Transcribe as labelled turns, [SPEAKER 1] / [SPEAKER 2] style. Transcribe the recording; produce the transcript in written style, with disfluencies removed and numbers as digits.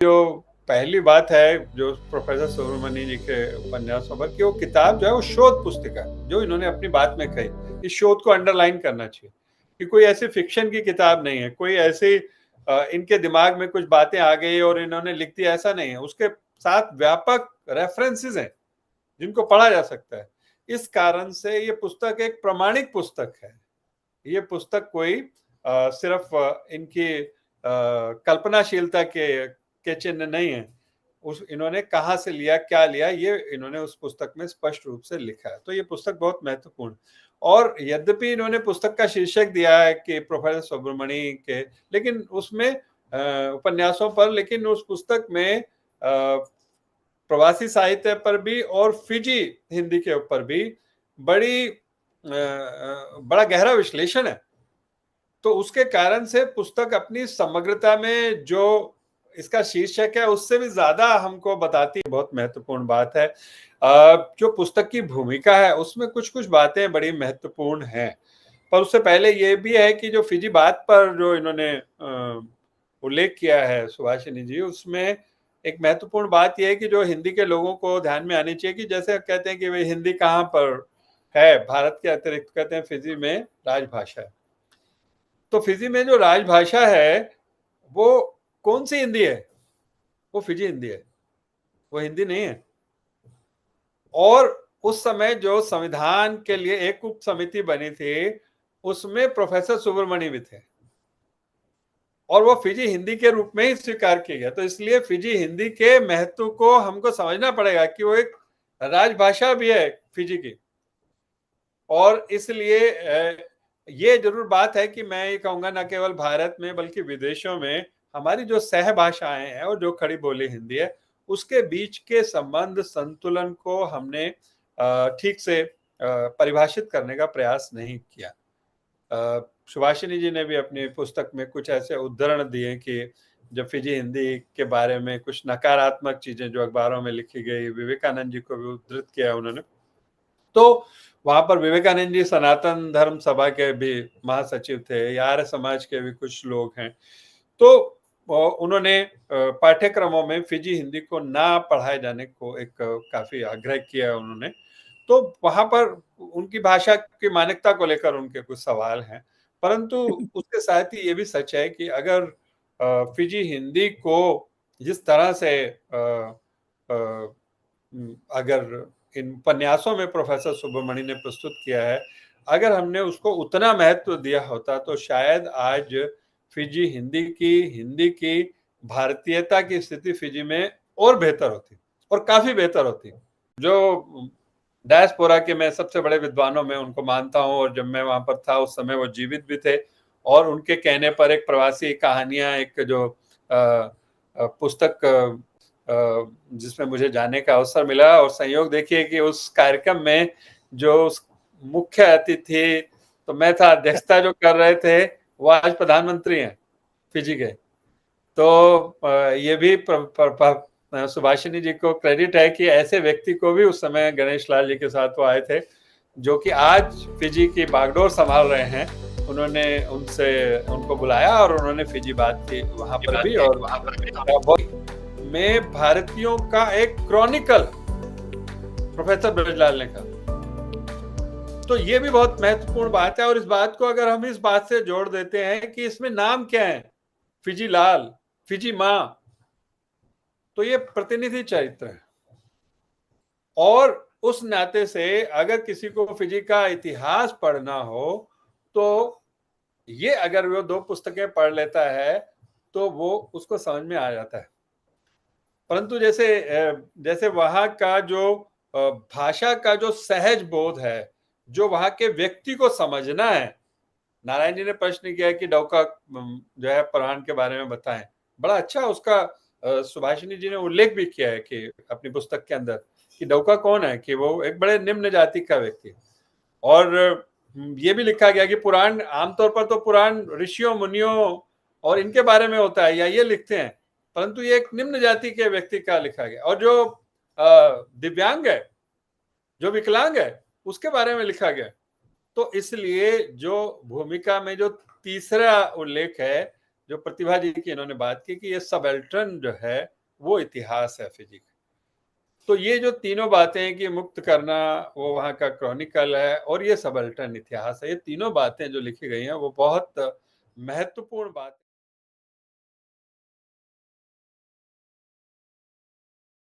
[SPEAKER 1] जो पहली बात है जो प्रोफेसर सुब्रमण्यम जी के उपन्यासों पर कि वो किताब जो है वो शोध पुस्तिका जो इन्होंने अपनी बात में कही, इस शोध को अंडरलाइन करना चाहिए कि कोई ऐसी फिक्शन की किताब नहीं है, कोई ऐसी इनके दिमाग में कुछ बातें आ गई और इन्होंने लिख दी, ऐसा नहीं है। उसके साथ व्यापक रेफरेंसेस हैं जिनको पढ़ा जा सकता है। इस कारण से ये पुस्तक एक प्रमाणिक पुस्तक है। ये पुस्तक कोई सिर्फ इनकी कल्पनाशीलता के चिन्ह नहीं है। उस इन्होंने कहाँ से लिया, क्या लिया, ये इन्होंने उस पुस्तक में स्पष्ट रूप से लिखा है। तो ये पुस्तक बहुत महत्वपूर्ण, और यद्यपि इन्होंने पुस्तक का शीर्षक दिया है कि प्रोफेसर सुब्रमणि के, लेकिन उसमें उपन्यासों पर, लेकिन उस पुस्तक में प्रवासी साहित्य पर भी और फिजी हिंदी के ऊपर भी बड़ा गहरा विश्लेषण है। तो उसके कारण से पुस्तक अपनी समग्रता में जो इसका शीर्षक है उससे भी ज्यादा हमको बताती है। बहुत महत्वपूर्ण बात है। जो पुस्तक की भूमिका है उसमें कुछ कुछ बातें बड़ी महत्वपूर्ण हैं, पर उससे पहले ये भी है कि जो फिजी बात पर जो इन्होंने उल्लेख किया है सुभाषिनी जी, उसमें एक महत्वपूर्ण बात यह है कि जो हिंदी के लोगों को ध्यान में आनी चाहिए कि जैसे कहते हैं कि वे हिंदी कहाँ पर है भारत के अतिरिक्त, कहते हैं फिजी में राजभाषा है। तो फिजी में जो राजभाषा है वो कौन सी हिंदी है? वो फिजी हिंदी है, वो हिंदी नहीं है। और उस समय जो संविधान के लिए एक उप समिति बनी थी उसमें प्रोफेसर सुब्रमण्य भी थे, और वो फिजी हिंदी के रूप में ही स्वीकार किया गया। तो इसलिए फिजी हिंदी के महत्व को हमको समझना पड़ेगा कि वो एक राजभाषा भी है फिजी की। और इसलिए ये जरूर बात है कि मैं ये कहूंगा न केवल भारत में बल्कि विदेशों में हमारी जो सहभाषाएं हैं और जो खड़ी बोली हिंदी है उसके बीच के संबंध संतुलन को हमने ठीक से परिभाषित करने का प्रयास नहीं किया। सुभाषिनी जी ने भी अपनी पुस्तक में कुछ ऐसे उद्धरण दिए कि जब फिजी हिंदी के बारे में कुछ नकारात्मक चीजें जो अखबारों में लिखी गई, विवेकानंद जी को भी उद्धृत किया उन्होंने। तो वहां पर विवेकानंद जी सनातन धर्म सभा के भी महासचिव थे, आर्य समाज के भी कुछ लोग हैं। तो उन्होंने पाठ्यक्रमों में फिजी हिंदी को ना पढ़ाए जाने को एक काफी आग्रह किया उन्होंने। तो वहां पर उनकी भाषा की मान्यता को लेकर उनके कुछ सवाल हैं, परंतु उसके साथ ही ये भी सच है कि अगर फिजी हिंदी को जिस तरह से अगर इन उपन्यासों में प्रोफेसर सुब्रमण्यम ने प्रस्तुत किया है, अगर हमने उसको उतना महत्व दिया होता तो शायद आज फिजी हिंदी की भारतीयता की स्थिति फिजी में और बेहतर होती, और काफी बेहतर होती। जो डायस्पोरा के मैं सबसे बड़े विद्वानों में उनको मानता हूं, और जब मैं वहां पर था उस समय वो जीवित भी थे, और उनके कहने पर एक प्रवासी कहानियां एक जो पुस्तक जिसमें मुझे जाने का अवसर मिला, और संयोग देखिए कि उस कार्यक्रम में जो मुख्य अतिथि तो मैं था, अध्यक्षता जो कर रहे थे वो आज प्रधानमंत्री हैं फिजी के। तो ये भी सुभाषिनी जी को क्रेडिट है कि ऐसे व्यक्ति को भी उस समय गणेश लाल जी के साथ वो आए थे जो कि आज फिजी की बागडोर संभाल रहे हैं। उन्होंने उनको बुलाया और उन्होंने फिजी बात की वहां पर भी, और में भारतीयों का एक क्रॉनिकल प्रोफेसर ब्रजलाल ने कहा। तो ये भी बहुत महत्वपूर्ण बात है, और इस बात को अगर हम इस बात से जोड़ देते हैं कि इसमें नाम क्या है, फिजी लाल, फिजी मां, तो ये प्रतिनिधि चरित्र है। और उस नाते से अगर किसी को फिजी का इतिहास पढ़ना हो तो ये अगर वो दो पुस्तकें पढ़ लेता है तो वो उसको समझ में आ जाता है। परंतु जैसे वहां का जो भाषा का जो सहज बोध है, जो वहां के व्यक्ति को समझना है। नारायण जी ने प्रश्न किया कि डौका जो है पुराण के बारे में बताएं, बड़ा अच्छा उसका सुभाषिनी जी ने उल्लेख भी किया है कि अपनी पुस्तक के अंदर कि डौका कौन है, कि वो एक बड़े निम्न जाति का व्यक्ति है। और ये भी लिखा गया कि पुराण आमतौर पर तो पुराण ऋषियों मुनियों और इनके बारे में होता है या ये लिखते हैं, परंतु ये एक निम्न जाति के व्यक्ति का लिखा गया। और जो दिव्यांग है, जो विकलांग है, उसके बारे में लिखा गया। तो इसलिए जो भूमिका में जो तीसरा उल्लेख है जो प्रतिभा जी की इन्होंने बात की कि ये सबल्टन जो है वो इतिहास है फिजिक्स। तो ये जो तीनों बातें हैं कि मुक्त करना वो वहाँ का क्रॉनिकल है और ये सबल्टन इतिहास है, ये तीनों बातें जो लिखी गई हैं वो बहुत महत्वपूर्ण बात